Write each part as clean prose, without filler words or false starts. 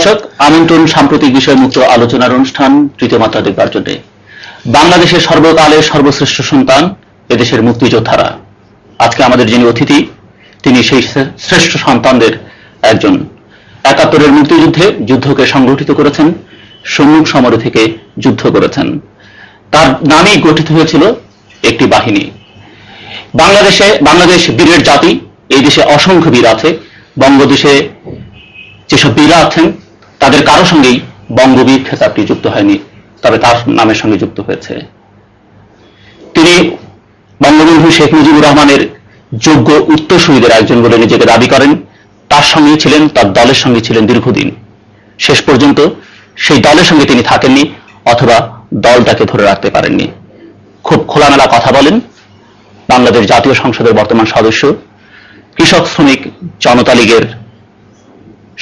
দর্শক, আমন্ত্রণ সাম্প্রতিক বিষয়মুক্ত আলোচনার অনুষ্ঠান তৃতীয় মাত্রা দেখবার জন্য। বাংলাদেশের সর্বকালের সর্বশ্রেষ্ঠ সন্তান এদেশের মুক্তিযোদ্ধারা। আজকে আমাদের যিনি অতিথি, তিনি সেই শ্রেষ্ঠ সন্তানদের একজন। ৭১-এর মুক্তিযুদ্ধে যুদ্ধকে সংগঠিত করেছেন, সম্মুখ সমরে থেকে যুদ্ধ করেছেন। তার নামেই গঠিত হয়েছিল একটি বাহিনী। বাংলাদেশ বীরের জাতি। এই দেশে অসংখ্য বীর আছে। বঙ্গদেশে যেসব বীরা আছেন তাদের কারো সঙ্গেই বঙ্গবীর খেতাবটি যুক্ত হয়নি, তবে তার নামের সঙ্গে যুক্ত হয়েছে। তিনি বঙ্গবন্ধু শেখ মুজিবুর রহমানের যোগ্য উত্তরসূরিদের একজন বলে নিজেকে দাবি করেন। তার সঙ্গে ছিলেন, তার দলের সঙ্গে ছিলেন দীর্ঘদিন। শেষ পর্যন্ত সেই দলের সঙ্গে তিনি থাকেননি, অথবা দলটাকে ধরে রাখতে পারেননি। খুব খোলামেলা কথা বলেন বাংলাদেশ জাতীয় সংসদের বর্তমান সদস্য, কৃষক শ্রমিক জনতা লীগের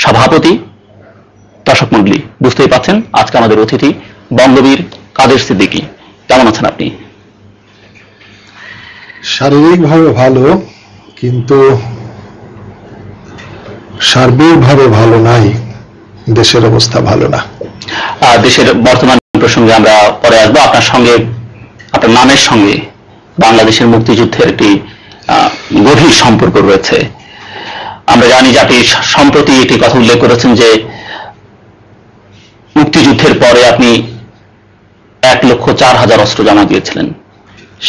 সভাপতি। দর্শক মণ্ডলী, বুঝতেই পাচ্ছেন আজকে আমাদের অতিথি বঙ্গবীর কাদের সিদ্দিকী। কেমন আছেন আপনি? শারীরিকভাবে ভালো, কিন্তু সার্বিকভাবে ভালো নাই। দেশের অবস্থা ভালো না। দেশের বর্তমান প্রসঙ্গে আমরা পরে আসবো। আপনার সঙ্গে, আপনার নামের সঙ্গে বাংলাদেশের মুক্তিযুদ্ধের একটি গভীর সম্পর্ক রয়েছে। আমরা জানি যে আপনি সম্প্রতি একটি কথা উল্লেখ করেছেন যে মুক্তিযুদ্ধের পরে আপনি ১,০৪,০০০ অস্ত্র জমা দিয়েছিলেন।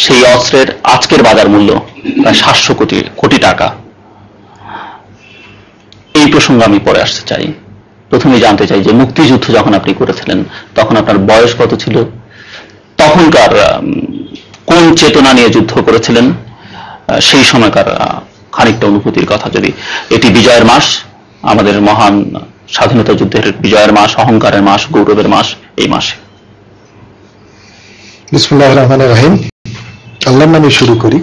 সেই অস্ত্রের আজকের বাজার মূল্য প্রায় ৭০০ কোটি টাকা। এই প্রসঙ্গে আমি পরে আসতে চাই। প্রথমে জানতে চাই যে মুক্তিযুদ্ধ যখন আপনি করেছিলেন তখন আপনার বয়স কত ছিল? তখনকার কোন চেতনা নিয়ে যুদ্ধ করেছিলেন? সেই সময়কার খানিকটা অনুভূতির কথা যদি। এটি বিজয়ের মাস, আমাদের মহান স্বাধীনতা যুদ্ধের বিজয়ের মাস, অহংকারের মাস, গৌরবের মাস। এই মাসে বিসমিল্লাহির রহমানির রহিম। আল্লাহর নামে শুরু করি।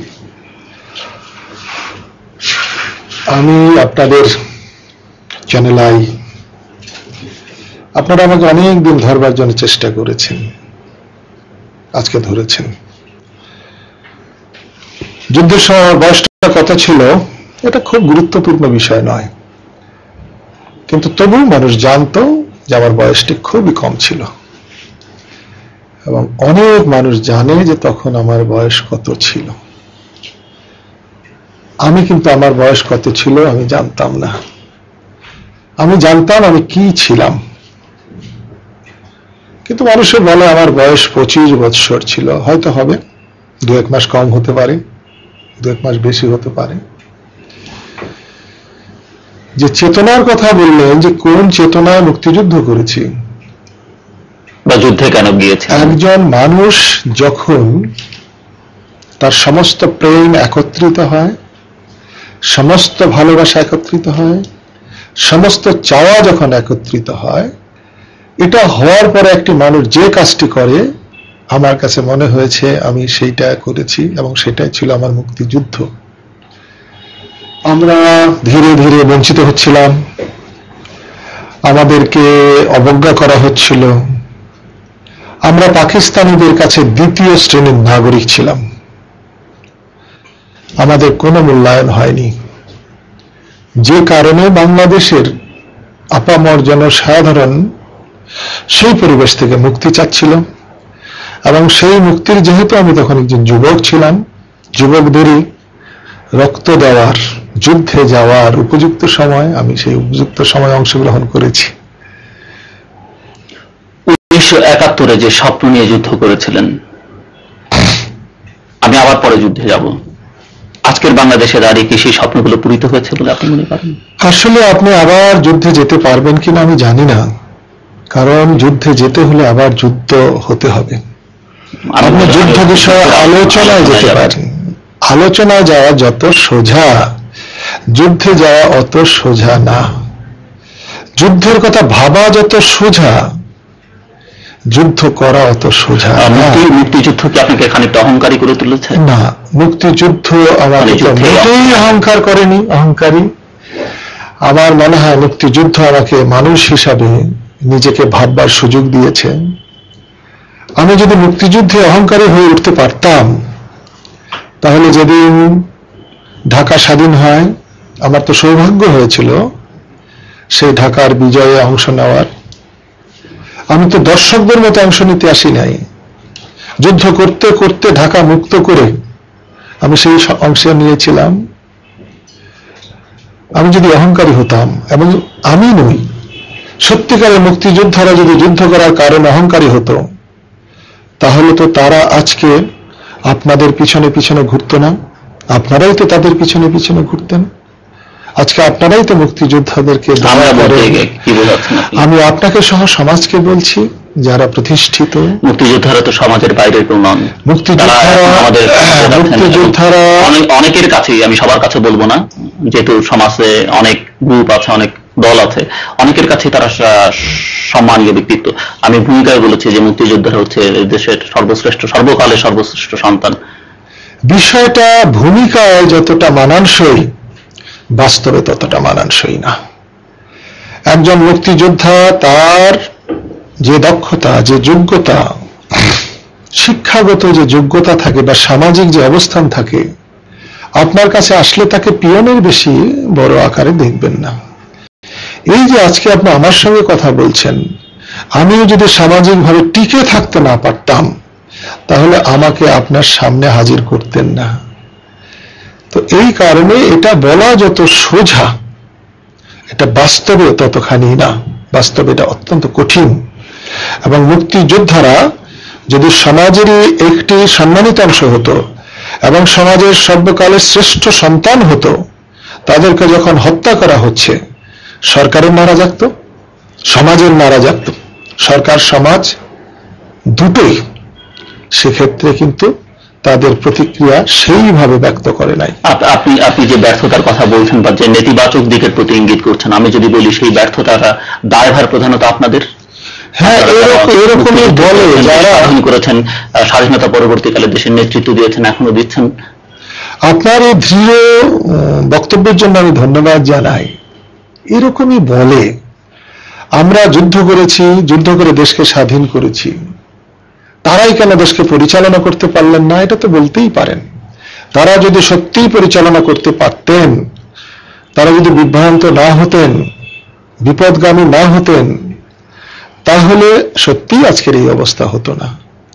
আমি আপনাদের চ্যানেল আই, আপনারা আমাকে অনেক দিন ধরবার জন্য চেষ্টা করেছেন, আজকে ধরেছেন। যুদ্ধের সময় বয়সটা কত ছিল এটা খুব গুরুত্বপূর্ণ বিষয় নয়, কিন্তু তবু মানুষ জানতো যে আমার বয়সটি খুবই কম ছিল, এবং অনেক মানুষ জানে যে তখন আমার বয়স কত ছিল। আমি কিন্তু আমার বয়স কত ছিল আমি জানতাম না। আমি জানতাম আমি কি ছিলাম, কিন্তু মানুষের বলে আমার বয়স 25 বৎসর ছিল। হয়তো হবে, 2-1 মাস কম হতে পারে, 2-1 মাস বেশি হতে পারে। যে চেতনার কথা বললেন, যে কোন চেতনায় মুক্তিযুদ্ধ করেছি বা যুদ্ধে কেন গিয়েছে, একজন মানুষ যখন তার সমস্ত প্রেম একত্রিত হয়, সমস্ত ভালোবাসা একত্রিত হয়, সমস্ত চাওয়া যখন একত্রিত হয়, এটা হওয়ার পরে একটি মানুষ যে কাজটি করে, আমার কাছে মনে হয়েছে আমি সেইটা করেছি, এবং সেটাই ছিল আমার মুক্তিযুদ্ধ। আমরা ধীরে ধীরে বঞ্চিত হচ্ছিলাম, আমাদেরকে অবজ্ঞা করা হচ্ছিল। আমরা পাকিস্তানিদের কাছে দ্বিতীয় শ্রেণীর নাগরিক ছিলাম, আমাদের কোনো মূল্যায়ন হয়নি। যে কারণে বাংলাদেশের আপামর জনসাধারণ সেই পরিবেশ থেকে মুক্তি চাচ্ছিল, এবং সেই মুক্তির, যেহেতু আমি তখন একজন যুবক ছিলাম, যুবকদেরই রক্ত দেওয়ার, যুদ্ধে যাওয়ার উপযুক্ত সময়, আমি সেই উপযুক্ত সময় অংশগ্রহণ করেছি। 1971-এ যে স্বপ্ন নিয়ে যুদ্ধ করেছিলেন, আমি আবার পরে যুদ্ধে যাব, আজকের বাংলাদেশে দাঁড়িয়ে কি সেই স্বপ্নগুলো পূরিত হয়েছে বলে আপনি মনে করেন? আসলে আপনি আবার যুদ্ধে যেতে পারবেন কিনা আমি জানি না, কারণ যুদ্ধে যেতে হলে আবার যুদ্ধ হতে হবে। আপনি যুদ্ধ বিষয়ে আলোচনায় যেতে পারেন, আলোচনায় যাওয়া যত সোজা, যুদ্ধে যাওয়া অত সোজা না। যুদ্ধের কথা ভাবা যত সোজা, যুদ্ধ করা অত সোজা। মুক্তিযুদ্ধ কি আপনাকে খানিকটা অহংকারী করে তুলেছে? না, মুক্তিযুদ্ধ আমাকে মোটেই অহংকার করেনি, অহংকারী। আমার মনে হয় মুক্তিযুদ্ধ আমাকে মানুষ হিসাবে নিজেকে ভাববার সুযোগ দিয়েছে। আমি যদি মুক্তিযুদ্ধে অহংকারী হয়ে উঠতে পারতাম, তাহলে যেদিন ঢাকা স্বাধীন হয়, আমার তো সৌভাগ্য হয়েছিল সেই ঢাকার বিজয়ে অংশ নেওয়ার। আমি তো দর্শকদের মতো অংশ নিতে আসি নাই। যুদ্ধ করতে করতে ঢাকা মুক্ত করে আমি সেই অংশ নিয়েছিলাম। আমি যদি অহংকারী হতাম, এবং আমি নই, সত্যিকারের মুক্তিযোদ্ধারা যদি যুদ্ধ করার কারণে অহংকারী হতো, তাহলে তো তারা আজকে আপনাদের পিছনে পিছনে ঘুরতো না, আপনারাই তো তাদের পিছনে পিছনে ঘুরতেন। আজকে আপনারাই তো মুক্তিযোদ্ধাদেরকে দয়া করেন। আমি আপনাকে সহ সমাজকে বলছি, যারা প্রতিষ্ঠিত মুক্তিযোদ্ধারা তো সমাজের বাইরের কেউ নন। মুক্তিযোদ্ধারা অনেকের কাছেই, আমি সবার কাছে বলবো না, যেহেতু সমাজে অনেক গ্রুপ আছে, অনেক দল আছে, অনেকের কাছে তারা সম্মানীয় ব্যক্তিত্ব। আমি ভূমিকায় বলেছি যে মুক্তিযোদ্ধারা হচ্ছে দেশের সর্বশ্রেষ্ঠ, সর্বকালের সর্বশ্রেষ্ঠ সন্তান। বিষয়টা ভূমিকায় যতটা মানানসই, বাস্তবে ততটা মানানসই না। একজন মুক্তিযোদ্ধা তার যে দক্ষতা, যে যোগ্যতা, শিক্ষাগত যে যোগ্যতা থাকে বা সামাজিক যে অবস্থান থাকে, আপনার কাছে আসলে তাকে পিয়নের বেশি বড় আকারে দেখবেন না। এই যে আজকে আপনি আমার সঙ্গে কথা বলছেন, আমিও যদি সামাজিকভাবে টিকে থাকতে না পারতাম, তাহলে আমাকে আপনার সামনে হাজির করতেন না। তো এই কারণে এটা বলা যত সোজা, এটা বাস্তবে ততখানি না। বাস্তবে এটা অত্যন্ত কঠিন। এবং মুক্তিযোদ্ধারা যদি সমাজেরই একটি সম্মানিত অংশ হতো এবং সমাজের সর্বকালের শ্রেষ্ঠ সন্তান হতো, তাদেরকে যখন হত্যা করা হচ্ছে, সরকারের নারা জাগত, সমাজের নারা জাগত। সরকার সমাজ দুটোই সেক্ষেত্রে কিন্তু তাদের প্রতিক্রিয়া সেইভাবে ব্যক্ত করে নাই। আপনি যে ব্যর্থতার কথা বলছেন বা যে নেতিবাচক দিকের প্রতি ইঙ্গিত করছেন, আমি যদি বলি সেই ব্যর্থতাটা দায়ভার প্রধানত আপনাদের। হ্যাঁ, এরকমই বলে যারা স্বাধীন করেছেন, স্বাধীনতা পরবর্তীকালে দেশের নেতৃত্ব দিয়েছেন, এখনো দিচ্ছেন। আপনার এই দৃঢ় বক্তব্যের জন্য আমি ধন্যবাদ জানাই। এরকমই বলে, আমরা যুদ্ধ করেছি, যুদ্ধ করে দেশকে স্বাধীন করেছি, তারাই কেন দেশকে পরিচালনা করতে পারলেন না? এটা তো বলতেই পারেন। তারা যদি সত্যিই পরিচালনা করতে পারতেন, তারা যদি বিভ্রান্ত না হতেন, বিপদগামী না হতেন, তাহলে সত্যিই আজকের এই অবস্থা হতো না।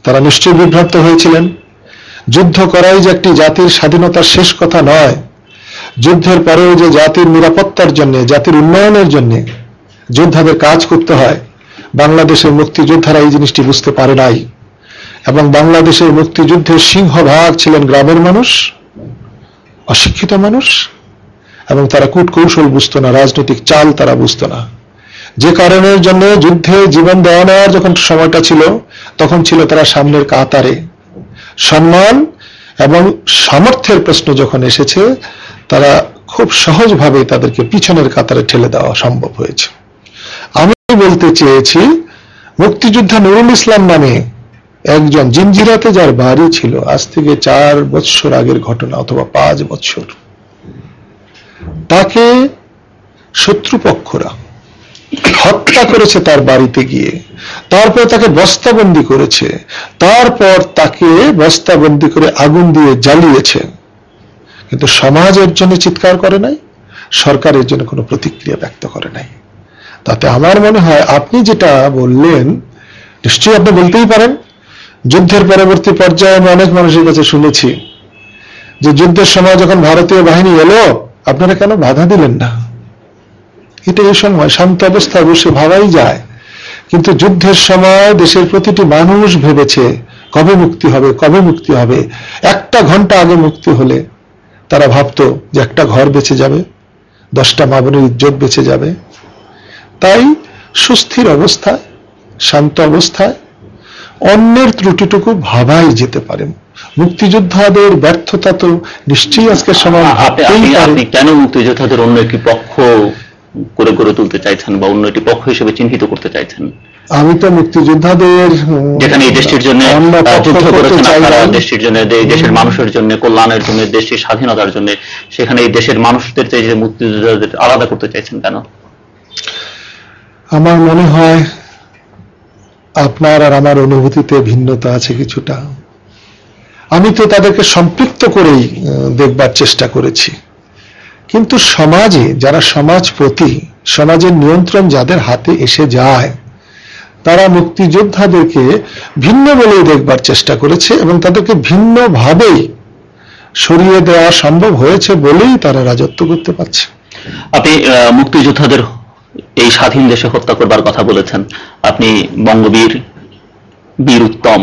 তারা নিশ্চয়ই বিভ্রান্ত হয়েছিলেন। যুদ্ধ করাই যে একটি জাতির স্বাধীনতার শেষ কথা নয়, যুদ্ধের পরেও যে জাতির নিরাপত্তার জন্য, জাতির উন্নয়নের জন্য যোদ্ধাদের কাজ করতে হয়, বাংলাদেশের মুক্তিযোদ্ধারা এই জিনিসটি বুঝতে পারে নাই। এবং বাংলাদেশের মুক্তিযুদ্ধের সিংহভাগ ছিলেন গ্রামের মানুষ, অশিক্ষিত মানুষ, এবং তারা কূটকৌশল বুঝতো না, রাজনৈতিক চাল তারা বুঝতো না। যে কারণের জন্য যুদ্ধে জীবন দেওয়া নেওয়ার যখন সময়টা ছিল, তখন ছিল তারা সামনের কাতারে। সম্মান এবং সামর্থ্যের প্রশ্ন যখন এসেছে, তারা খুব সহজভাবে তাদেরকে পিছনের কাতারে ঠেলে দেওয়া সম্ভব হয়েছে। আমি বলতে চেয়েছি, মুক্তিযোদ্ধা নুরুল ইসলাম নামে একজন জিঞ্জিরাতে যার বাড়ি ছিল, আজ থেকে 4 বছর আগের ঘটনা অথবা 5 বছর, তাকে শত্রুপক্ষরা হত্যা করেছে তার বাড়িতে গিয়ে, তারপর তাকে বস্তাবন্দি করেছে, তারপর তাকে বস্তাবন্দি করে আগুন দিয়ে জ্বালিয়েছে। কিন্তু সমাজের জন্য চিৎকার করে নাই, সরকারের জন্য কোনো প্রতিক্রিয়া ব্যক্ত করে নাই। তাতে আমার মনে হয় আপনি যেটা বললেন, নিশ্চয়ই আপনি বলতেই পারেন। যুদ্ধের পরবর্তী পর্যায়ে আমি অনেক মানুষের কাছে শুনেছি যে যুদ্ধের সময় যখন ভারতীয় বাহিনী এলো, আপনারা কেন বাধা দিলেন না? এটা এই সময় শান্ত অবস্থায় বসে ভাবাই যায়। কিন্তু যুদ্ধের সময় দেশের প্রতিটি মানুষ ভেবেছে কবে মুক্তি হবে, কবে মুক্তি হবে। 1টা ঘন্টা আগে মুক্তি হলে তারা ভাবতো যে একটা ঘর বেঁচে যাবে, 10টা মা বোনের ইজ্জত বেঁচে যাবে। তাই সুস্থির অবস্থায়, শান্ত অবস্থায় অন্যের ত্রুটিটুকু ভাবাই যেতে পারে। মুক্তিযোদ্ধাদের ব্যর্থতা তো নিশ্চয়ই আজকে সময়। আপনি কেন মুক্তিযোদ্ধাদের অন্য একটি পক্ষ করে গড়ে তুলতে চাইছেন বা অন্য একটি পক্ষ হিসেবে চিহ্নিত করতে চাইছেন? আমি তো মুক্তিযোদ্ধাদের, যেখানে এই দেশটির জন্য যুদ্ধ করেছেন আপনারা, দেশটির জন্য, দেশের মানুষের জন্য, কল্যাণের জন্য, দেশটির স্বাধীনতার জন্য, সেখানে এই দেশের মানুষদের চাইছে মুক্তিযোদ্ধাদের আলাদা করতে চাইছেন কেন? আমার মনে হয় আপনার আর আমার অনুভূতিতে ভিন্নতা আছে কিছুটা। আমি তো তাদেরকে সম্পৃক্ত করেই দেখবার চেষ্টা করেছি। কিন্তু সমাজে যারা সমাজপতি, সমাজের নিয়ন্ত্রণ যাদের হাতে এসে যায়, তারা মুক্তিযোদ্ধাদেরকে ভিন্ন বলেই দেখবার চেষ্টা করেছে এবং তাদেরকে ভিন্নভাবেই সরিয়ে দেওয়া সম্ভব হয়েছে বলেই তারা রাজত্ব করতে পারছে। আপনি মুক্তিযোদ্ধাদের এই স্বাধীন দেশে হত্যা করবার কথা বলেছেন। আপনি বঙ্গবীর বীর উত্তম,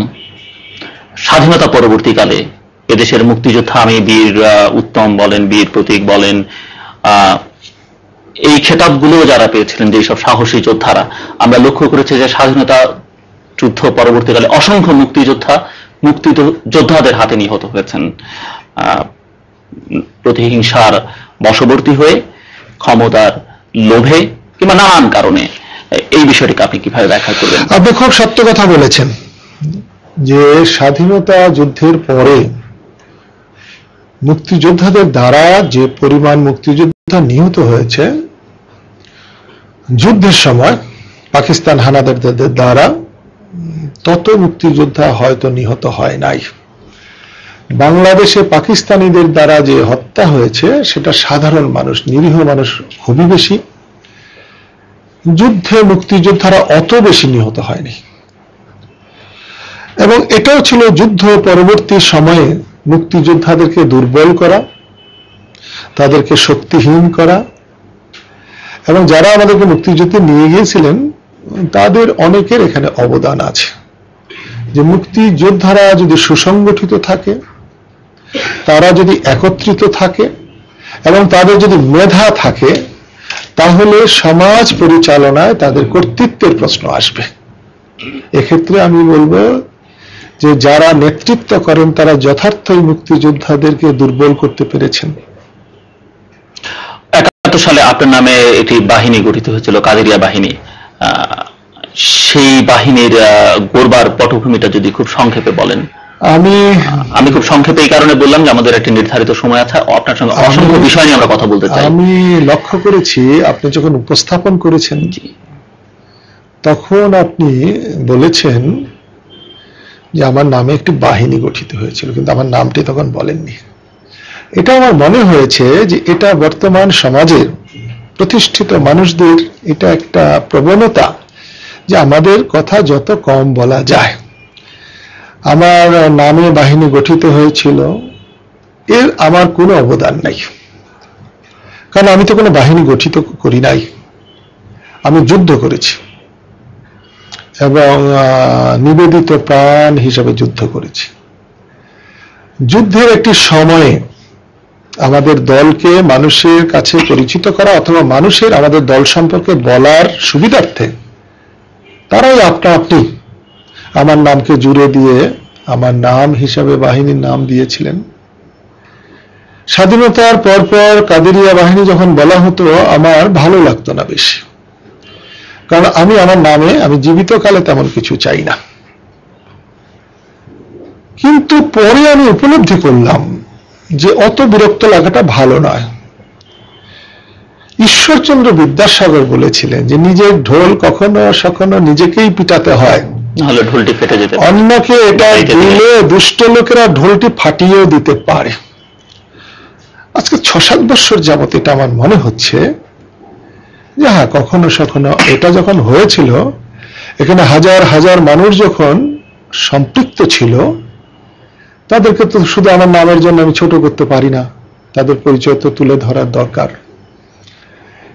স্বাধীনতা পরবর্তীকালে এদেশের মুক্তিযোদ্ধা, আমি বীর উত্তম বলেন, বীর প্রতীক বলেন, এই খেতাবগুলো যারা পেয়েছিলেন, যেসব সাহসী যোদ্ধারা, আমরা লক্ষ্য করেছি যে স্বাধীনতা যুদ্ধ পরবর্তীকালে অসংখ্য মুক্তিযোদ্ধাদের হাতে নিহত হয়েছেন প্রতিহিংসার বশবর্তী হয়ে, ক্ষমতার লোভে কিংবা নানান কারণে। এই বিষয়টিকে আপনি কিভাবে ব্যাখ্যা করবেন? আপনি খুব সত্য কথা বলেছেন যে স্বাধীনতা যুদ্ধের পরে মুক্তিযোদ্ধাদের দ্বারা যে পরিমাণ মুক্তিযোদ্ধা নিহত হয়েছে, যুদ্ধের সময় পাকিস্তান হানাদারদের দ্বারা তত মুক্তিযোদ্ধা হয়তো নিহত হয় নাই। বাংলাদেশে পাকিস্তানিদের দ্বারা যে হত্যা হয়েছে সেটা সাধারণ মানুষ, নিরীহ মানুষ খুবই বেশি। যুদ্ধে মুক্তিযোদ্ধারা অত বেশি নিহত হয়নি এবং এটাও ছিল যুদ্ধ পরবর্তী সময়ে মুক্তিযোদ্ধাদেরকে দুর্বল করা, তাদেরকে শক্তিহীন করা, এবং যারা আমাদেরকে মুক্তিযুদ্ধে নিয়ে গিয়েছিলেন তাদের অনেকের এখানে অবদান আছে। যে মুক্তিযোদ্ধারা যদি সুসংগঠিত থাকে, তারা যদি একত্রিত থাকে এবং তাদের যদি মেধা থাকে, তাহলে সমাজ পরিচালনায় তাদের কর্তৃত্বের প্রশ্ন আসবে। এক্ষেত্রে আমি বলবো যে যারা নেতৃত্ব করেন তারা যথার্থই মুক্তিযোদ্ধাদেরকে দুর্বল করতে পেরেছেন। 71 সালে আপনার নামে একটি বাহিনী গঠিত হয়েছিল, কাদেরিয়া বাহিনী। সেই বাহিনীর গড়বার পটভূমিটা যদি খুব সংক্ষেপে বলেন। আমি খুব সংক্ষেপে এই কারণে বললাম যে আমাদের একটি নির্ধারিত সময় আছে, আপনার সঙ্গে অসংখ্য বিষয় নিয়ে আমরা কথা বলতে চাই। আমি লক্ষ্য করেছি আপনি যখন উপস্থাপন করেছেন তখন আপনি বলেছেন যে আমার নামে একটি বাহিনী গঠিত হয়েছিল, কিন্তু আমার নামটি তখন বলেননি। এটা আমার মনে হয়েছে যে এটা বর্তমান সমাজের প্রতিষ্ঠিত মানুষদের এটা একটা প্রবণতা যে আমাদের কথা যত কম বলা যায়। আমার নামে বাহিনী গঠিত হয়েছিল, এর আমার কোনো অবদান নাই, কারণ আমি তো কোনো বাহিনী গঠিত করি নাই। আমি যুদ্ধ করেছি এবং নিবেদিত প্রাণ হিসাবে যুদ্ধ করেছি। যুদ্ধের একটি সময়ে আমাদের দলকে মানুষের কাছে পরিচিত করা অথবা মানুষের আমাদের দল সম্পর্কে বলার সুবিধার্থে তারাই আপনি আমার নামকে জুড়ে দিয়ে আমার নাম হিসাবে বাহিনীর নাম দিয়েছিলেন। স্বাধীনতার পরপর কাদেরিয়া বাহিনী যখন বলা হতো আমার ভালো লাগতো না বেশি, কারণ আমি আমার নামে আমি জীবিতকালে তেমন কিছু চাই না। কিন্তু পরে আমি উপলব্ধি করলাম যে অত বিরক্ত লাগাটা ভালো নয়। ঈশ্বরচন্দ্র বিদ্যাসাগর বলেছিলেন যে নিজের ঢোল কখনো সখনো নিজেকেই পিটাতে হয়, নাহলে ঢোলটি ফেটে যেতে পারে। অন্যকে এটা দিলে দুষ্ট লোকেরা ঢোলটি ফাটিয়েও দিতে পারে। আজকে 6-7 বছর যাবত এটা আমার মনে হচ্ছে যে হ্যাঁ, কখনো সখনো এটা যখন হয়েছিল, এখানে হাজার হাজার মানুষ যখন সম্পৃক্ত ছিল, তাদেরকে তো শুধু আমার নামের জন্য আমি ছোট করতে পারি না, তাদের পরিচয় তো তুলে ধরার দরকার।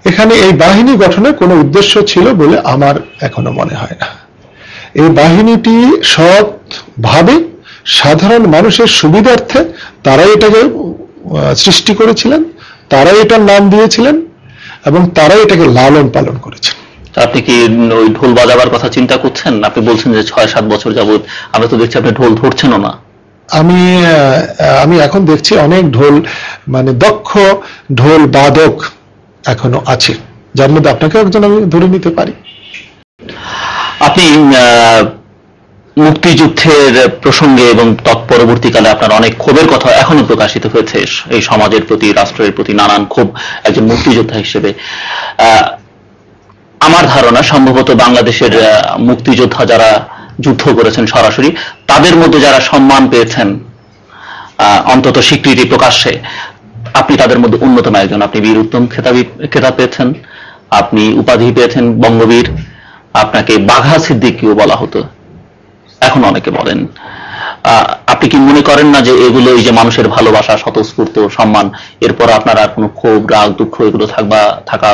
এখানে এই বাহিনী গঠনের কোনো উদ্দেশ্য ছিল বলে আমার এখনো মনে হয় না। এই বাহিনীটি সৎভাবে সাধারণ মানুষের সুবিধার্থে তারাই এটাকে সৃষ্টি করেছিলেন, তারাই এটার নাম দিয়েছিলেন এবং তারাই এটাকে লালন পালন করেছেন। আপনি কি ওই ঢোল বাজাবার কথা চিন্তা করছেন? আপনি বলছেন যে 6-7 বছর যাবত, আমরা তো দেখছি আপনি ঢোল ধরছেনও না। আমি এখন দেখছি অনেক ঢোল, মানে দক্ষ ঢোল বাদক এখনো আছে, যার মধ্যে আপনাকে একজন আমি ধরে নিতে পারি। আপনি মুক্তিযুদ্ধের প্রসঙ্গে এবং তৎপরবর্তীকালে আপনার অনেক ক্ষোভের কথা এখনো প্রকাশিত হয়েছে এই সমাজের প্রতি, রাষ্ট্রের প্রতি নানান ক্ষোভ একজন মুক্তিযোদ্ধা হিসেবে। আমার ধারণা সম্ভবত বাংলাদেশের মুক্তিযোদ্ধা যারা যুদ্ধ করেছেন সরাসরি, তাদের মধ্যে যারা সম্মান পেয়েছেন অন্তত স্বীকৃতি প্রকাশ্যে, আপনি তাদের মধ্যে অন্যতম একজন। আপনি বীর উত্তম খেতাব পেয়েছেন, আপনি উপাধি পেয়েছেন বঙ্গবীর, আপনাকে বাঘা সিদ্দিকীও বলা হতো, এখন অনেকে বলেন। আপনি কি মনে করেন না যে এগুলো এই যে মানুষের ভালোবাসা, স্বতঃস্ফূর্ত সম্মান, এরপর আপনার আর কোনো ক্ষোভ, রাগ, দুঃখ এগুলো থাকা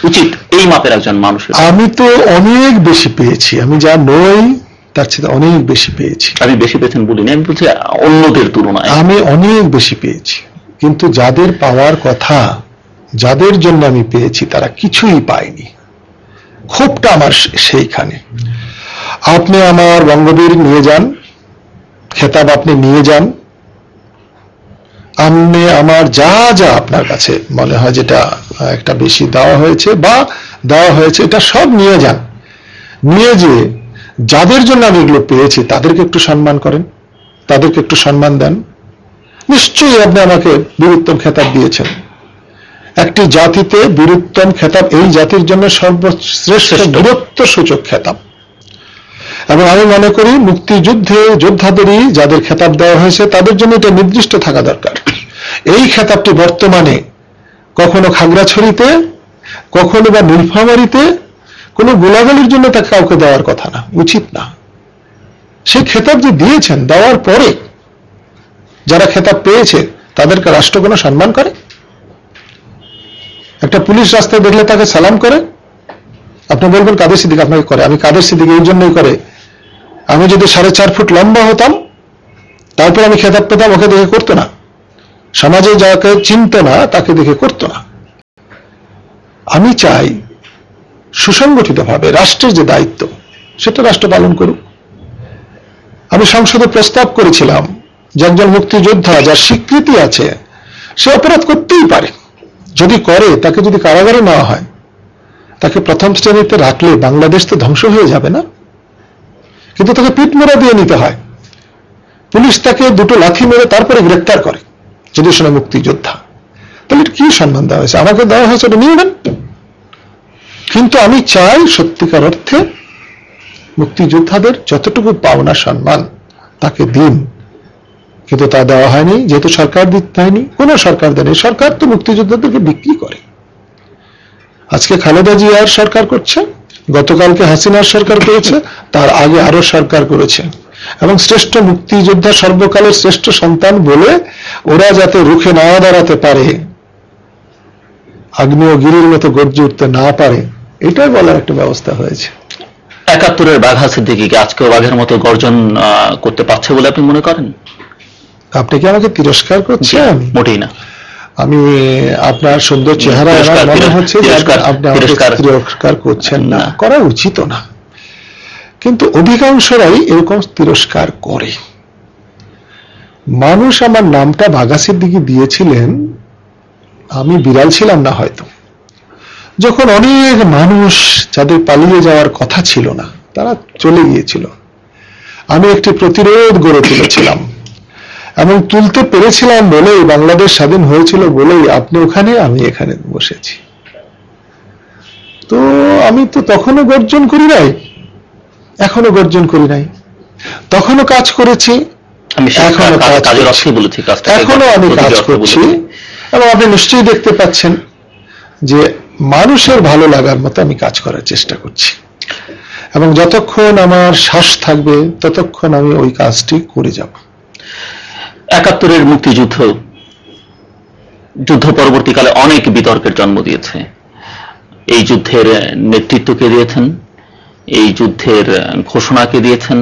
উচিত এই মাপের একজন মানুষের? আমি তো অনেক বেশি পেয়েছি, আমি যা নই তার চেয়ে অনেক বেশি পেয়েছি। আমি বেশি পেয়েছেন বলিনি, আমি বলছি অন্যদের তুলনায় আমি অনেক বেশি পেয়েছি। কিন্তু যাদের পাওয়ার কথা, যাদের জন্য আমি পেয়েছি, তারা কিছুই পায়নি। ক্ষোভটা আমার সেইখানে। আপনি আমার বঙ্গবীর নিয়ে যান, খেতাব আপনি নিয়ে যান, আপনি আমার যা যা আপনার কাছে মনে হয় যেটা একটা বেশি দেওয়া হয়েছে বা দেওয়া হয়েছে, এটা সব নিয়ে যান। নিয়ে যে যাদের জন্য আমি এগুলো পেয়েছি তাদেরকে একটু সম্মান করেন, তাদেরকে একটু সম্মান দেন। নিশ্চয়ই আপনি আমাকে বীরুত্তম খেতাব দিয়েছেন। একটি জাতিতে বীরুত্তম খেতাব এই জাতির জন্য সর্বশ্রেষ্ঠ বীরত্ব সূচক খেতাব। এবং আমি মনে করি মুক্তিযুদ্ধে যোদ্ধাদেরই যাদের খেতাব দেওয়া হয়েছে তাদের জন্য এটা নির্দিষ্ট থাকা দরকার। এই খেতাবটি বর্তমানে কখনো খাগড়াছড়িতে, কখনো বা নীলফামারীতে কোনো গোলাগুলির জন্য তাকে কাউকে দেওয়ার কথা না, উচিত না। সেই খেতাব যে দিয়েছেন, দেওয়ার পরে যারা খেতাব পেয়েছে তাদেরকে রাষ্ট্র কোনো সম্মান করে? একটা পুলিশ রাস্তায় দেখলে তাকে সালাম করে? আপনি বলবেন কাদের সিদ্দিক আপনাকে করে। আমি কাদের সিদ্দিক এই জন্যই করে, আমি যদি 4.5 ফুট লম্বা হতাম তারপর আমি খেতাব পেতাম, ওকে দেখে করতো না। সমাজে যাকে চিনত না তাকে দেখে করতো না। আমি চাই সুসংগঠিতভাবে রাষ্ট্রের যে দায়িত্ব সেটা রাষ্ট্র পালন করুক। আমি সংসদে প্রস্তাব করেছিলাম যে একজন মুক্তিযোদ্ধা যার স্বীকৃতি আছে সে অপরাধ করতেই পারে, যদি করে তাকে যদি কারাগারে নেওয়া হয়, তাকে প্রথম শ্রেণীতে রাখলে বাংলাদেশ তো ধ্বংস হয়ে যাবে না? কিন্তু তাকে পিঠমোড়া দিয়ে নিতে হয়। পুলিশ তাকে 2টো লাথি মেরে তারপরে গ্রেফতার করে যদি শোনা মুক্তিযোদ্ধা। তাহলে কি সম্মান দেওয়া হয়েছে? আমাকে দেওয়া হয়েছে, ওটা নিয়ে নেন। কিন্তু আমি চাই সত্যিকার অর্থে মুক্তিযোদ্ধাদের যতটুকু পাওনা সম্মান তাকে দিন, কিন্তু তা দেওয়া হয়নি। যেহেতু সরকার দেয়নি, কোন সরকার দেয়নি, সরকার তো মুক্তিযোদ্ধাদেরকে বিক্রি করে। আজকে খালেদা জিয়ার সরকার করছে, গতকালকে হাসিনার সরকার করেছে, তার আগে আরো সরকার করেছে। এবং শ্রেষ্ঠ মুক্তিযোদ্ধা, সর্বকালের শ্রেষ্ঠ সন্তান বলে ওরা যাতে রুখে না দাঁড়াতে পারে, আগ্নেয়গিরির মতো গর্জে উঠতে না পারে, এটাই বলার একটা ব্যবস্থা হয়েছে। 71-এর বাঘা সিদ্দিকীকে আজকেও বাঘের মতো গর্জন করতে পারছে বলে আপনি মনে করেন? আপনি কি আমাকে তিরস্কার করছেন? মোটেই না। আমি আপনার সুন্দর চেহারা মনে হচ্ছে আপনি আমাকে তিরস্কার করছেন না, করা উচিত না। কিন্তু অধিকাংশরাই এরকম তিরস্কার করে। মানুষ আমার নামটা বাঘা সিদ্দিকী দিয়েছিলেন, আমি বিড়াল ছিলাম না হয়তো, যখন অনেক মানুষ যাদের পালিয়ে যাওয়ার কথা ছিল না তারা চলে গিয়েছিল। আমি একটি প্রতিরোধ গড়ে তুলেছিলাম এবং তুলতে পেরেছিলাম বলেই বাংলাদেশ স্বাধীন হয়েছিল বলেই আপনি ওখানে, আমি এখানে বসেছি। তো আমি তো তখনও গর্জন করি নাই, এখনো গর্জন করি নাই। তখনও কাজ করেছি, এখনো আমি কাজ করছি। এবং আপনি নিশ্চয়ই দেখতে পাচ্ছেন যে মানুষের ভালো লাগার মতো আমি কাজ করার চেষ্টা করছি, এবং যতক্ষণ আমার শ্বাস থাকবে ততক্ষণ আমি ওই কাজটি করে যাব। 71-এর মুক্তিযুদ্ধ পরবর্তীকালে অনেক বিতর্কের জন্ম দিয়েছে। এই যুদ্ধের নেতৃত্ব কে দিয়েছেন, এই যুদ্ধের ঘোষণা কে দিয়েছেন,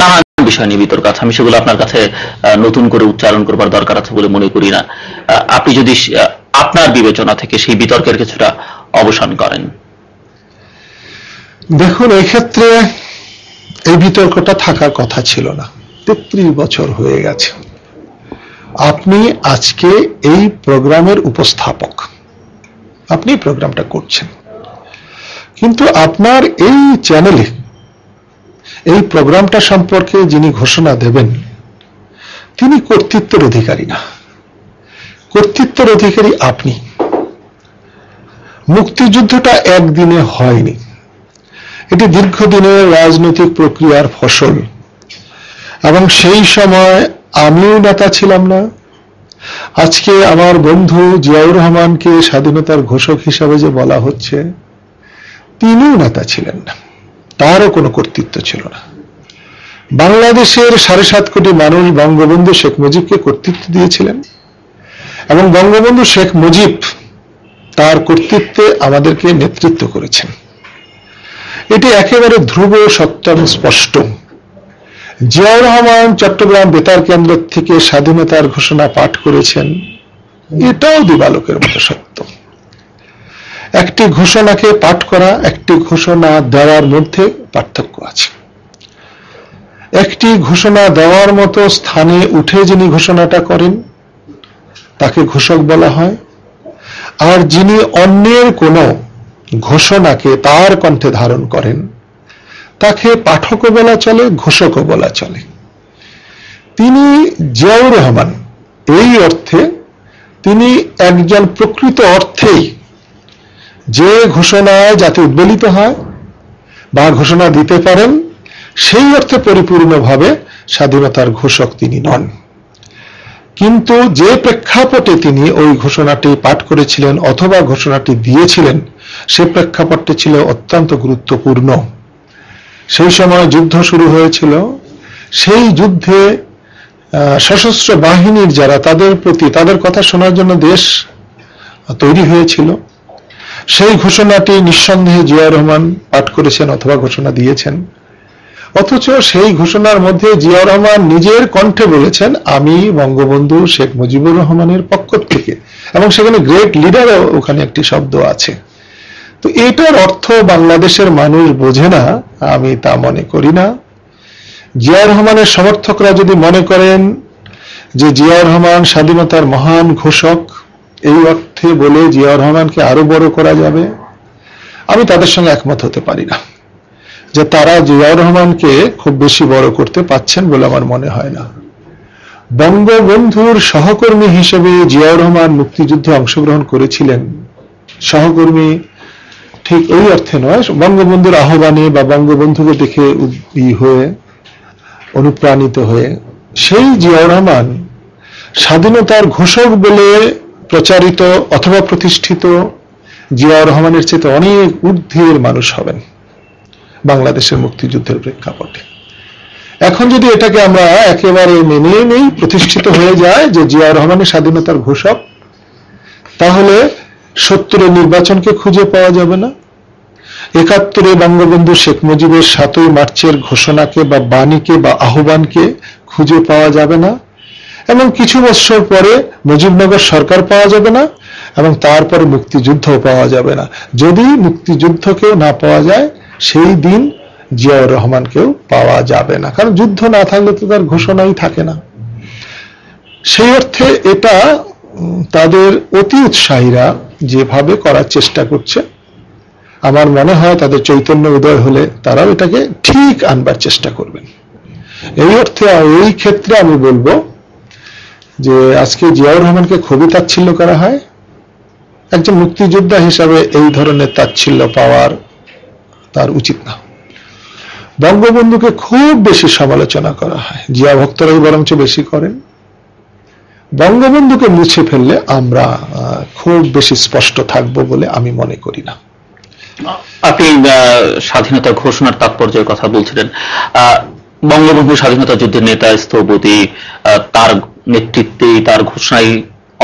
নানান বিষয় নিয়ে বিতর্ক আছে। আমি সেগুলো আপনার কাছে নতুন করে উচ্চারণ করবার দরকার আছে বলে মনে করি না। আপনি যদি আপনার বিবেচনা থেকে সেই বিতর্কের কিছুটা অবসান করেন। দেখুন, এই ক্ষেত্রে এই বিতর্কটা থাকার কথা ছিল না। 33 বছর হয়ে গেছে। আপনি আজকে এই প্রোগ্রামের উপস্থাপক, আপনি প্রোগ্রামটা করছেন, কিন্তু আপনার এই চ্যানেলে এই প্রোগ্রামটা সম্পর্কে যিনি ঘোষণা দেবেন তিনি কর্তৃত্বের অধিকারী না। কর্তৃত্বের অধিকারী আপনি। মুক্তিযুদ্ধটা একদিনে হয়নি, এটি দীর্ঘদিনের রাজনৈতিক প্রক্রিয়ার ফসল। এবং সেই সময় আমিও নেতা ছিলাম না, আজকে আমার বন্ধু জিয়াউর রহমানকে স্বাধীনতার ঘোষক হিসাবে যে বলা হচ্ছে, তিনিও নেতা ছিলেন না, তারও কোনো কর্তৃত্ব ছিল না। বাংলাদেশের 7.5 কোটি মানুষ বঙ্গবন্ধু শেখ মুজিবকে কর্তৃত্ব দিয়েছিলেন এবং বঙ্গবন্ধু শেখ মুজিব তার কর্তৃত্বে আমাদেরকে নেতৃত্ব করেছেন। এটি একেবারে ধ্রুব সত্য এবং স্পষ্ট। জিয়াউর রহমান চট্টগ্রাম বেতার কেন্দ্র থেকে স্বাধীনতার ঘোষণা পাঠ করেছেন, এটাও দিবালোকের মতো সত্য। একটি ঘোষণাকে পাঠ করা, একটি ঘোষণা দেওয়ার মধ্যে পার্থক্য আছে। একটি ঘোষণা দেওয়ার মতো স্থানে উঠে যিনি ঘোষণাটা করেন তাকে ঘোষক বলা হয়, আর যিনি অন্যের কোনো ঘোষণাকে তার কণ্ঠে ধারণ করেন তাকে পাঠকও বলা চলে, ঘোষকও বলা চলে। তিনি জিয়াউর রহমান এই অর্থে তিনি একজন প্রকৃত অর্থেই যে ঘোষণায় যাতে উদ্বেলিত হয় বা ঘোষণা দিতে পারেন সেই অর্থে পরিপূর্ণভাবে স্বাধীনতার ঘোষক তিনি নন। কিন্তু যে প্রেক্ষাপটে তিনি ওই ঘোষণাটি পাঠ করেছিলেন অথবা ঘোষণাটি দিয়েছিলেন সে প্রেক্ষাপটটি ছিল অত্যন্ত গুরুত্বপূর্ণ। সেই সময় যুদ্ধ শুরু হয়েছিল, সেই যুদ্ধে সশস্ত্র বাহিনীর যারা তাদের প্রতি তাদের কথা শোনার জন্য দেশ তৈরি হয়েছিল। সেই ঘোষণাটি নিঃসন্দেহে জিয়াউর রহমান পাঠ করেছেন অথবা ঘোষণা দিয়েছেন, অথচ সেই ঘোষণার মধ্যে জিয়াউর রহমান নিজের কণ্ঠে বলেছেন আমি বঙ্গবন্ধু শেখ মুজিবুর রহমানের পক্ষ থেকে, এবং সেখানে গ্রেট লিডারও ওখানে একটি শব্দ আছে। তো এটার অর্থ বাংলাদেশের মানুষ বোঝে না, আমি তা মনে করি না। জিয়াউর রহমানের সমর্থকরা যদি মনে করেন যে জিয়াউর রহমান স্বাধীনতার মহান ঘোষক, এই অর্থে বলে জিয়াউর রহমানকে আরো বড় করা যাবে, আমি তাদের সঙ্গে একমত হতে পারি না। যে তারা জিয়াউর রহমানকে খুব বেশি বড় করতে পারছেন বলে আমার মনে হয় না। বঙ্গবন্ধুর সহকর্মী হিসেবে জিয়াউর রহমান মুক্তিযুদ্ধে অংশগ্রহণ করেছিলেন, সহকর্মী ঠিক ওই অর্থে নয়, বঙ্গবন্ধুর আহ্বানে বা বঙ্গবন্ধুকে দেখে হয়ে অনুপ্রাণিত হয়ে। সেই জিয়াউর রহমান স্বাধীনতার ঘোষক বলে প্রচারিত অথবা প্রতিষ্ঠিত জিয়াউর রহমানের চেয়ে অনেক ঊর্ধ্বের মানুষ হবেন বাংলাদেশের মুক্তিযুদ্ধের প্রেক্ষাপটে। এখন যদি এটাকে আমরা একেবারে মেনে নেই, প্রতিষ্ঠিত হয়ে যায় যে জিয়াউর রহমানের স্বাধীনতার ঘোষক, তাহলে 70-এর নির্বাচনকে খুঁজে পাওয়া যাবে না, 71-এ বঙ্গবন্ধু শেখ মুজিবের 7ই মার্চের ঘোষণাকে বা বাণীকে বা আহ্বানকে খুঁজে পাওয়া যাবে না, এবং কিছু বছর পরে মুজিবনগর সরকার পাওয়া যাবে না, এবং তারপরে মুক্তিযুদ্ধ পাওয়া যাবে না। যদি মুক্তিযুদ্ধকেও না পাওয়া যায় সেই দিন জিয়াউর রহমানকেও পাওয়া যাবে না, কারণ যুদ্ধ না থাকলে তো তার ঘোষণাই থাকে না। সেই অর্থে এটা তাদের অতি উৎসাহীরা যেভাবে করার চেষ্টা করছে, আমার মনে হয় তাদের চৈতন্য উদয় হলে তারাও এটাকে ঠিক আনবার চেষ্টা করবেন। এই অর্থে এই ক্ষেত্রে আমি বলবো যে আজকে জিয়াউর রহমানকে খুবই তাচ্ছিল্য করা হয়, একজন মুক্তিযোদ্ধা হিসাবে এই ধরনের তাচ্ছিল্য পাওয়ার তার উচিত না। বঙ্গবন্ধুকে খুব বেশি সমালোচনা করা হয়, জিয়া ভক্তরাই বরঞ্চ বেশি করেন। বঙ্গবন্ধুকে মুছে ফেললে আমরা খুব বেশি স্পষ্ট থাকবো বলে আমি মনে করি না। আপনি স্বাধীনতা ঘোষণার তাৎপর্যের কথা বলছিলেন। বঙ্গবন্ধু স্বাধীনতা যুদ্ধের নেতা, স্থপতি, তার নেতৃত্বে তার ঘোষণায়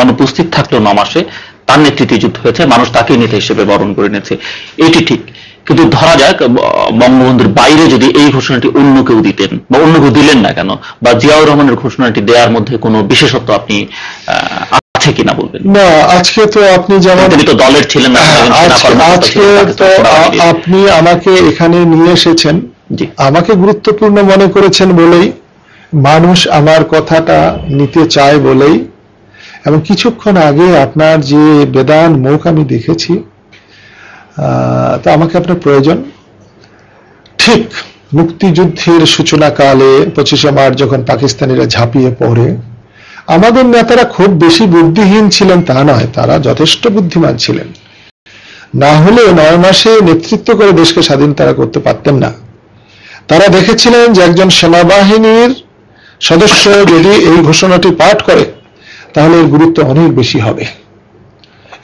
অনুপস্থিত থাকলেও 9 মাসে তার নেতৃত্বে যুদ্ধ হয়েছে, মানুষ তাকে নেতা হিসেবে বরণ করে নিয়েছে, এটি ঠিক। কিন্তু ধরা যাক বঙ্গবন্ধুর বাইরে যদি এই ঘোষণাটি অন্য কেউ দিতেন বা অন্য কেউ দিলেন না কেন, বা জিয়াউর রহমানের ঘোষণাটি দেওয়ার মধ্যে কোনো বিশেষত্ব আপনি আছে কিনা বলবেন? না, আজকে তো আপনি যেমন তো দলের ছিলেন না, আজকে তো আপনি আমাকে এখানে নিয়ে এসেছেন, আমাকে গুরুত্বপূর্ণ মনে করেছেন বলেই, মানুষ আমার কথাটা নিতে চায় বলেই, এবং কিছুক্ষণ আগে আপনার যে বেদান মুখ আমি দেখেছি, তো আমাকে আপনার প্রয়োজন। ঠিক মুক্তিযুদ্ধের সূচনাকালে 25শে মার্চ যখন পাকিস্তানিরা ঝাঁপিয়ে পড়ে, আমাদের নেতারা খুব বেশি বুদ্ধিহীন ছিলেন তা নয়, তারা যথেষ্ট বুদ্ধিমান ছিলেন। না হলে 9 মাসে নেতৃত্ব করে দেশকে স্বাধীন তারা করতে পারতেন না। তারা দেখেছিলেন যে একজন সেনাবাহিনীর সদস্য যদি এই ঘোষণাটি পাঠ করে তাহলে এর গুরুত্ব অনেক বেশি হবে।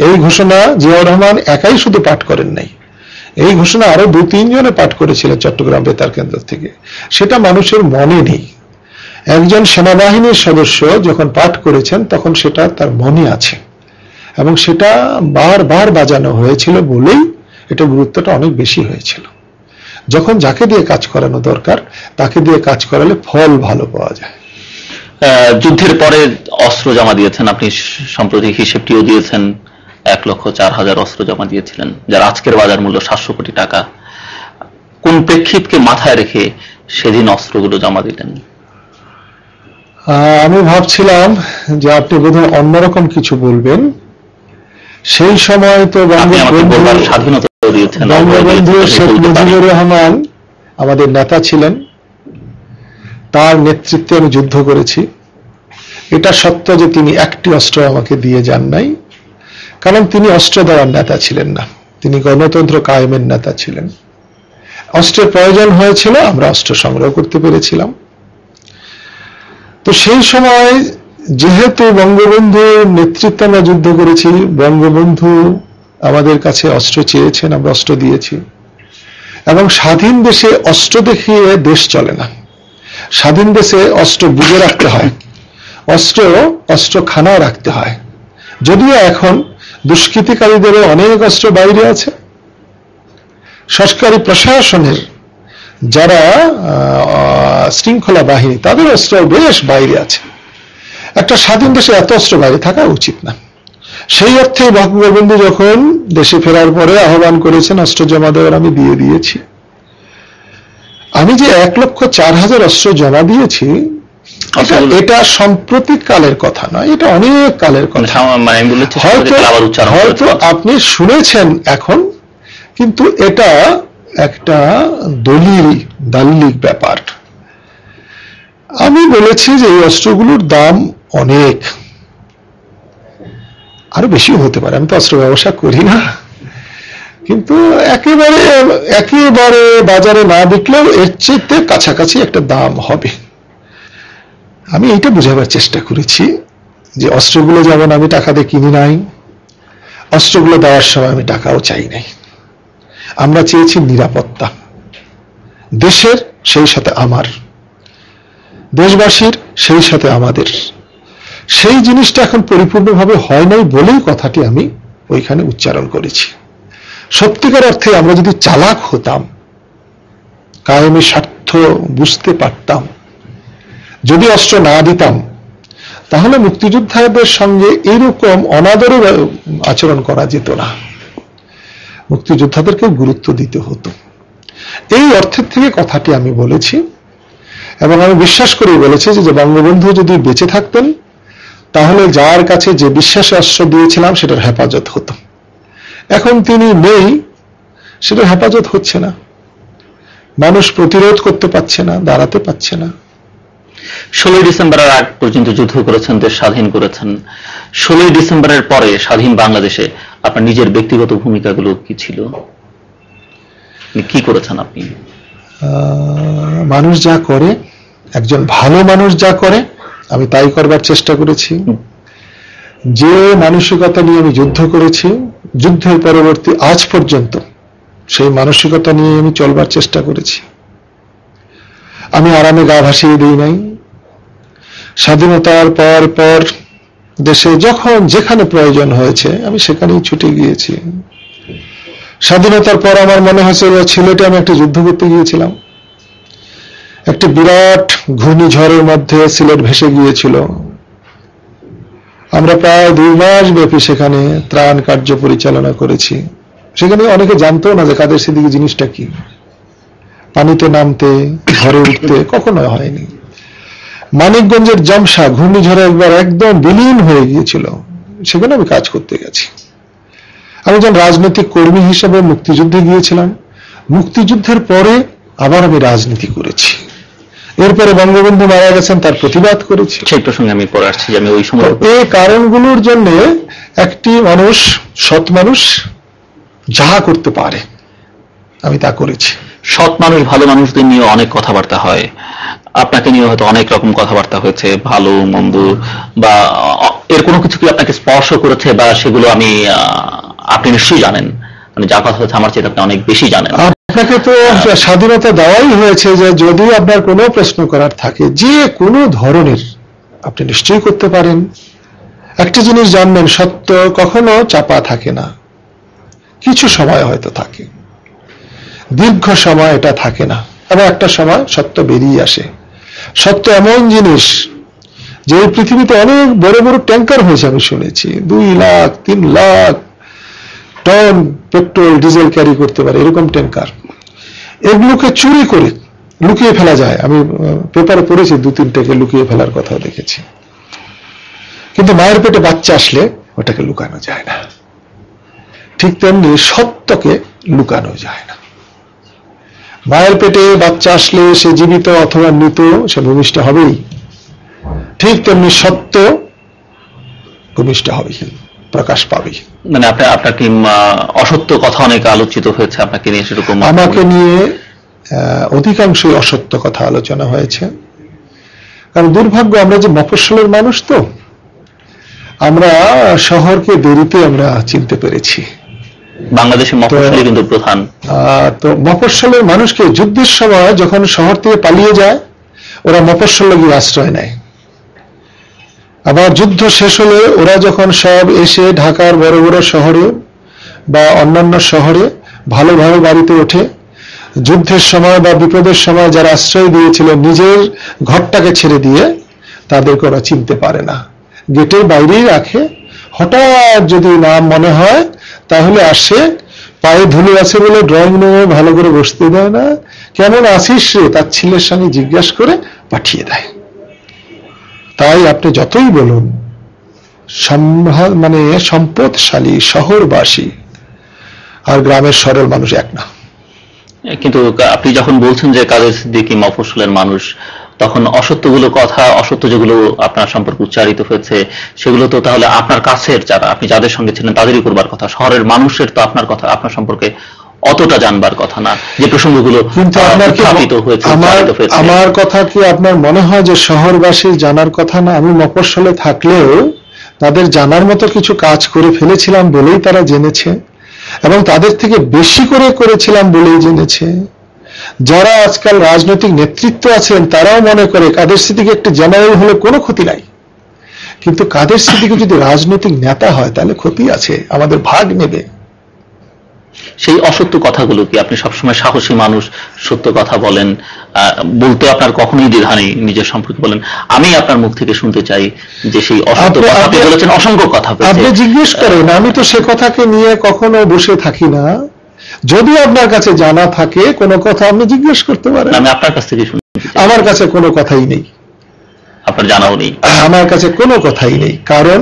এই ঘোষণা জিয়াউর রহমান একাই শুধু পাঠ করেন নাই, এই ঘোষণা আরো 2-3 জনে পাঠ করেছিলেন চট্টগ্রাম বেতার কেন্দ্র থেকে। সেটা মানুষের মনে নেই। একজন সেনাবাহিনীর সদস্য যখন পাঠ করেছেন তখন সেটা তার মনে আছে, এবং সেটা বারবার বাজানো হয়েছিল বলেই এটা গুরুত্বটা অনেক বেশি হয়েছিল। যখন যাকে দিয়ে কাজ করানো দরকার তাকে দিয়ে কাজ করালে ফল ভালো পাওয়া যায়। যুদ্ধের পরে অস্ত্র জমা দিয়েছেন আপনি, সম্প্রতি হিসেবটিও দিয়েছেন, 1,04,000 অস্ত্র জমা দিয়েছিলেন, যার আজকের বাজার মূল্য 700 কোটি টাকা। কোন প্রেক্ষিতকে মাথায় রেখে সেদিন অস্ত্রগুলো জমা দিলেন? আমি ভাবছিলাম যে আপনি বোধহয় অন্যরকম কিছু বলবেন। সেই সময় তো বঙ্গবন্ধু শেখ মুজিবুর রহমান আমাদের নেতা ছিলেন, তার নেতৃত্বে আমি যুদ্ধ করেছি। এটা সত্য যে তিনি একটি অস্ত্র আমাকে দিয়ে যান নাই, কারণ তিনি অস্ত্র দেওয়ার নেতা ছিলেন না, তিনি গণতন্ত্র কায়েমের নেতা ছিলেন। অস্ত্রের প্রয়োজন হয়েছিল, আমরা অস্ত্র সংগ্রহ করতে পেরেছিলাম। তো সেই সময় যেহেতু বঙ্গবন্ধুর নেতৃত্বে আমরা যুদ্ধ করেছি, বঙ্গবন্ধু আমাদের কাছে অস্ত্র চেয়েছেন, আমরা অস্ত্র দিয়েছি। এবং স্বাধীন দেশে অস্ত্র দেখিয়ে দেশ চলে না, স্বাধীন দেশে অস্ত্র বুঝে রাখতে হয়, অস্ত্রখানায় রাখতে হয়। যদিও এখন দুষ্কৃতিকারীদের অনেক অস্ত্র বাইরে আছে, সরকারি প্রশাসনের যারা শৃঙ্খলা বাহিনী তাদের অস্ত্র বেশ বাইরে আছে। একটা স্বাধীন দেশে এত অস্ত্র বাইরে থাকা উচিত না। সেই অর্থে বঙ্গবন্ধু যখন দেশে ফেরার পরে আহ্বান করেছেন অস্ত্র জমা দেওয়ার, আমি দিয়ে দিয়েছি। আমি যে 1,04,000 অস্ত্র জমা দিয়েছি এটা সাম্প্রতিক কালের কথা নয়, এটা অনেক কালের কথা। হয়তো আপনি শুনেছেন এখন, কিন্তু এটা একটা দালিলিক ব্যাপার। আমি বলেছি যে এই অস্ত্রগুলোর দাম অনেক, আরো বেশি হতে পারে, আমি তো অস্ত্র ব্যবসা করি না, কিন্তু একেবারে বাজারে না বিকলেও এর চেয়ে কাছাকাছি একটা দাম হবে। আমি এইটা বোঝাবার চেষ্টা করেছি যে অস্ত্রগুলো যেমন আমি টাকা দিয়ে কিনি নাই, অস্ত্রগুলো দেওয়ার সময় আমি টাকাও চাই নাই। আমরা চেয়েছি নিরাপত্তা, দেশের সেই সাথে আমার, দেশবাসীর সেই সাথে আমাদের। সেই জিনিসটা এখন পরিপূর্ণভাবে হয় নাই বলেই কথাটি আমি ওইখানে উচ্চারণ করেছি। সত্যিকার অর্থে আমরা যদি চালাক হতাম, কায়েমি স্বার্থ বুঝতে পারতাম, যদি অস্ত্র না দিতাম, তাহলে মুক্তিযোদ্ধাদের সঙ্গে এরকম অনাদরের আচরণ করা যেত না। মুক্তিযোদ্ধাদেরকে গুরুত্ব দিতে হতো। এই অর্থের থেকে কথাটি আমি বলেছি, এবং আমি বিশ্বাস করে বলেছি যে বঙ্গবন্ধু যদি বেঁচে থাকতেন তাহলে যার কাছে যে বিশ্বাসে অস্ত্র দিয়েছিলাম সেটার হেফাজত হতো। এখন তিনি নেই, সেটার হেফাজত হচ্ছে না, মানুষ প্রতিরোধ করতে পারছে না, দাঁড়াতে পারছে না। 16ই ডিসেম্বরের আগ পর্যন্ত যুদ্ধ করেছেন, দেশ স্বাধীন করেছেন। 16ই ডিসেম্বরের পরে স্বাধীন বাংলাদেশে আপনার নিজের ব্যক্তিগত ভূমিকাগুলো কি ছিল, কি করেছেন আপনি? মানুষ যা করে, একজন ভালো মানুষ যা করে আমি তাই করবার চেষ্টা করেছি। যে মানসিকতা নিয়ে আমি যুদ্ধ করেছি, যুদ্ধের পরবর্তী আজ পর্যন্ত সেই মানসিকতা নিয়ে আমি চলবার চেষ্টা করেছি। আমি আরামে গা ভাসিয়ে দিই নাই। স্বাধীনতার পর দেশে যখন যেখানে প্রয়োজন হয়েছে আমি সেখানেই ছুটে গিয়েছি। স্বাধীনতার পর আমার মনে হয়েছিল সিলেটে আমি একটা যুদ্ধ করতে গিয়েছিলাম, একটি বিরাট ঘূর্ণিঝড়ের মধ্যে সিলেট ভেসে গিয়েছিল। আমরা প্রায় 2 মাস ব্যাপী সেখানে ত্রাণ কার্য পরিচালনা করেছি। সেখানে অনেকে জানতো না যে কাদের সিদ্দিকী জিনিসটা কি। পানিতে নামতে, ঘরে উঠতে কখনো হয়নি। মানিকগঞ্জের জামশা ঘূর্ণিঝড়ে একবার একদম বিলীন হয়ে গিয়েছিল, সেখানে আমি কাজ করতে গেছি। আমি যখন রাজনৈতিক কর্মী হিসেবে মুক্তিযুদ্ধে গিয়েছিলাম, মুক্তিযুদ্ধের পরে আবার আমি রাজনীতি করেছি। এরপরে বঙ্গবন্ধু মারা গেছেন, তার প্রতিবাদ করেছি। সেই প্রসঙ্গে আমি পরে আসছি, আমি ওই সময় এই কারণগুলোর জন্য একটি মানুষ, সৎ মানুষ যা করতে পারে আমি তা করেছি। সৎ মানুষ, ভালো মানুষদের নিয়ে অনেক কথাবার্তা হয়, আপনাকে নিয়ে হয়তো অনেক রকম কথাবার্তা হয়েছে, ভালো মন্দ বা এর কোনো কিছু কি আপনাকে স্পর্শ করেছে, বা সেগুলো আপনি নিশ্চয়ই জানেন, মানে যা কথা হচ্ছে আমার চেয়ে আপনি অনেক বেশি জানেন। আপনাকে তো স্বাধীনতা দেওয়াই হয়েছে যে যদি আপনার কোনো প্রশ্ন করার থাকে যে কোনো ধরনের আপনি নিশ্চয়ই করতে পারেন। একটা জিনিস জানবেন, সত্য কখনো চাপা থাকে না, কিছু সময় হয়তো থাকে, দীর্ঘ সময় এটা থাকে না, এবং একটা সময় সত্য বেরিয়ে আসে। সত্য এমন জিনিস যে এই পৃথিবীতে অনেক বড় বড় ট্যাঙ্কার হয়েছে, আমি শুনেছি 2 lakh 3 lakh ton petrol diesel carry করতে পারে, এরকম ট্যাঙ্কার। এগুলোকে চুরি করে লুকিয়ে ফেলা যায়। আমি পেপারে পড়েছি 2-3টাকে লুকিয়ে ফেলার কথাও দেখেছি। কিন্তু মায়ের পেটে বাচ্চা আসলে ওটাকে লুকানো যায় না। ঠিক তেমনি সত্যকে লুকানো যায় না। মায়ের পেটে বাচ্চা আসলে সে জীবিত অথবা মৃত, সে ভূমিষ্ঠ হবেই। ঠিক তেমনি সত্য ভূমিষ্ঠ হবেই, প্রকাশ পাবেই। মানে আপনার কি অসত্য কথা অনেক আলোচিত হয়েছে আপনাকে নিয়ে, সেরকম? আমাকে নিয়ে অধিকাংশই অসত্য কথা আলোচনা হয়েছে। কারণ দুর্ভাগ্য, আমরা যে মফস্বলের মানুষ, তো আমরা শহরকে দেরিতে আমরা চিনতে পেরেছি। বাংলাদেশে মফস্বলই কিন্তু প্রধান। তো মফস্বলের মানুষকে যুদ্ধের সময় যখন শহর থেকে পালিয়ে যায়, ওরা মফস্বলে গিয়ে আশ্রয় নেয়। আবার যুদ্ধ শেষ হলে ওরা যখন সব এসে ঢাকার বড় বড় শহরে বা অন্যান্য শহরে ভালো ভালো বাড়িতে ওঠে, যুদ্ধের সময় বা বিপদের সময় যারা আশ্রয় দিয়েছিল নিজের ঘরটাকে ছেড়ে দিয়ে, তাদেরকে ওরা চিনতে পারে না, গেটের বাইরেই রাখে। হঠাৎ যদি নাম মনে হয় তাহলে আসে, পায়ে ধুলো আছে বলে ড্রয়িং রুমে ভালো করে বসতে দেয় না, কেমন আছিস রে তার ছেলের সঙ্গে জিজ্ঞাসা করে পাঠিয়ে দেয়। তাই আপনি যতই বলুন মানে সম্পদশালী শহরবাসী আর গ্রামের সরল মানুষ এক না। কিন্তু আপনি যখন বলছেন যে কাদের সিদ্দিকী মফস্বলের মানুষ, তখন অসত্যগুলো কথা, অসত্য যেগুলো আপনার সম্পর্কে উচ্চারিত হয়েছে, সেগুলো তো তাহলে আপনার কাছের যারা, আপনি যাদের সঙ্গে ছিলেন তাদেরই করবার কথা। শহরের মানুষের তো আপনার কথা, আপনার সম্পর্কে অতটা জানবার কথা না, যে প্রসঙ্গগুলো কিন্তু আমার কথা কি আপনার মনে হয় যে শহরবাসীর জানার কথা না? আমি মফস্বলে থাকলেও তাদের জানার মতো কিছু কাজ করে ফেলেছিলাম বলেই তারা জেনেছে, এবং তাদের থেকে বেশি করে করেছিলাম বলেই জেনেছে। যারা আজকাল রাজনৈতিক নেতৃত্ব আছেন তারাও মনে করে কাদের সিদ্দিকী একটি জেনারেল হলে কোনো ক্ষতি নাই, কিন্তু কাদের সিদ্দিকী যদি রাজনৈতিক নেতা হয় তাহলে ক্ষতি আছে, আমাদের ভাগ নেবে। সেই অসত্য কথাগুলো কি আপনি সবসময় সাহসী মানুষ, সত্য কথা বলেন, বলতে আপনার কখনোই দ্বিধা নেই, নিজের সম্পর্কে বলেন। আমি আপনার মুখ থেকে শুনতে চাই যে সেই অসত্য কথা আপনি বলেছেন, অসংখ্য কথা আপনি জিজ্ঞেস করেন, আমি তো সে কথাকে নিয়ে কখনো বসে থাকি না। যদি আপনার কাছে জানা থাকে কোনো কথা আপনি জিজ্ঞেস করতে পারেন। আমি আপনার কাছ থেকে শুনতে চাই। আমার কাছে কোনো কথাই নেই, আপনার জানাও নেই? আমার কাছে কোনো কথাই নেই। কারণ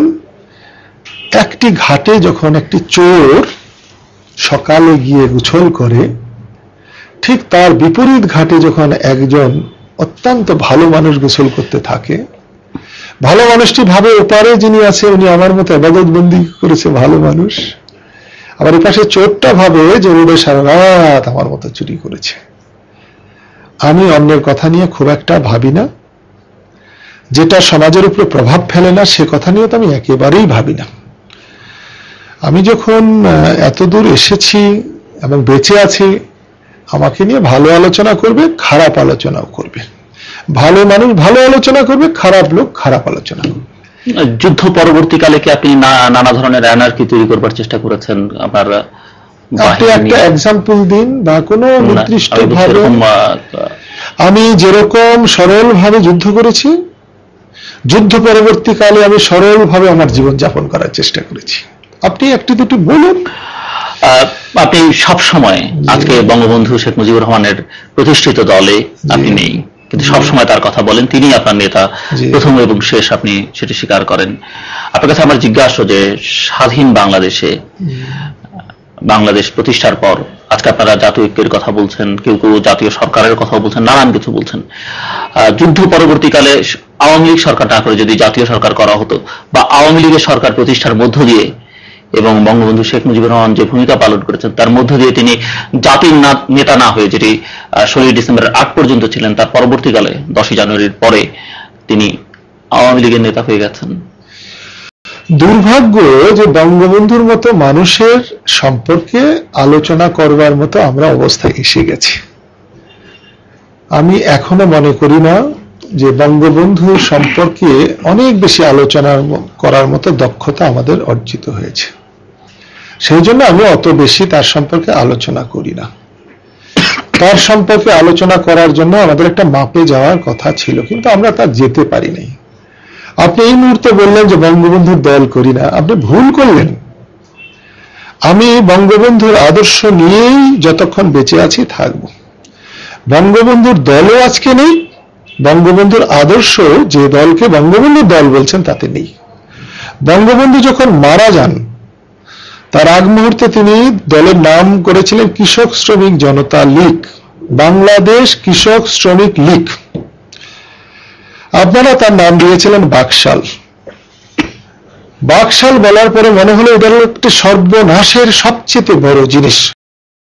একটি ঘাটে যখন একটি চোর সকালে গিয়ে গোসল করে, ঠিক তার বিপরীত ঘাটে যখন একজন অত্যন্ত ভালো মানুষ গোসল করতে থাকে, ভালো মানুষটি ভাবে ওপারে যিনি আছে উনি আমার মতো ইবাদত বন্দি করেছে, ভালো মানুষ। আবার এই পাশে চোরটা ভাবে যে রোডে সারা রাত আমার মতো চুরি করেছে। আমি অন্যের কথা নিয়ে খুব একটা ভাবি না, যেটা সমাজের উপরে প্রভাব ফেলে না সে কথা নিয়ে তো আমি একেবারেই ভাবি না। আমি যখন এতদূর এসেছি এবং বেঁচে আছি, আমাকে নিয়ে ভালো আলোচনা করবে, খারাপ আলোচনাও করবে। ভালো মানুষ ভালো আলোচনা করবে, খারাপ লোক খারাপ আলোচনা করবে। যুদ্ধ পরবর্তীকালে কি আপনি নানা ধরনের অ্যানার্কি তৈরি করবার চেষ্টা করেছেন? আপনার আপনি একটা এক্সাম্পল দিন বা কোনো নির্দিষ্ট ভাবে। আমি যেরকম সরল ভাবে যুদ্ধ করেছি, যুদ্ধ পরবর্তীকালে আমি সরল ভাবে আমার জীবন যাপন করার চেষ্টা করেছি। আপনি একটু দুটো বলুন। আপনি সব সময়, আজকে বঙ্গবন্ধু শেখ মুজিবুর রহমানের প্রতিষ্ঠিত দলে আপনি নেই, কিন্তু সবসময় তার কথা বলেন, তিনি আপনার নেতা, প্রথম এবং শেষ, আপনি সেটি স্বীকার করেন। আপনার কাছে আমার জিজ্ঞাসা যে স্বাধীন বাংলাদেশে, বাংলাদেশ প্রতিষ্ঠার পর আজকে আপনারা জাতীয় ঐক্যের কথা বলছেন, কেউ কেউ জাতীয় সরকারের কথা বলছেন, নানান কিছু বলছেন। যুদ্ধ পরবর্তীকালে আওয়ামী লীগ সরকার না করে যদি জাতীয় সরকার করা হতো, বা আওয়ামী লীগের সরকার প্রতিষ্ঠার মধ্য দিয়ে এবং বঙ্গবন্ধু শেখ মুজিবুর রহমান যে ভূমিকা পালন করেছেন তার মধ্য দিয়ে তিনি জাতির নেতা না হয়ে, যেটি 16 ডিসেম্বরের আগ পর্যন্ত ছিলেন, তার পরবর্তীকালে 10 জানুয়ারির পরে তিনি আওয়ামী লীগের নেতা হয়ে গেছেন। দুর্ভাগ্য যে বঙ্গবন্ধুর মতো মানুষের সম্পর্কে আলোচনা করবার মতো আমরা অবস্থায় এসে গেছি। আমি এখনো মনে করি না যে বঙ্গবন্ধু সম্পর্কে অনেক বেশি আলোচনা করার মতো দক্ষতা আমাদের অর্জিত হয়েছে। সেই জন্য আমি অত বেশি তার সম্পর্কে আলোচনা করি না। তার সম্পর্কে আলোচনা করার জন্য আমাদের একটা মাপে যাওয়ার কথা ছিল, কিন্তু আমরা তা যেতে পারি নাই। আপনি এই মুহূর্তে বললেন যে বঙ্গবন্ধুর দল করি না, আপনি ভুল করলেন। আমি বঙ্গবন্ধুর আদর্শ নিয়েই যতক্ষণ বেঁচে আছি থাকব। বঙ্গবন্ধুর দলও আজকে নেই, বঙ্গবন্ধুর আদর্শ যে দলকে বঙ্গবন্ধুর দল বলছেন তাতে নেই। বঙ্গবন্ধু যখন মারা যান তার আগ মুহূর্তে তিনি দলের নাম করেছিলেন কৃষক শ্রমিক জনতা লীগ, বাংলাদেশ কৃষক শ্রমিক লীগ। আপনারা তার নাম দিয়েছিলেন বাকশাল। বাকশাল বলার পরে মনে হলো এটা হলো একটা সর্বনাশের সবচেয়ে বড় জিনিস।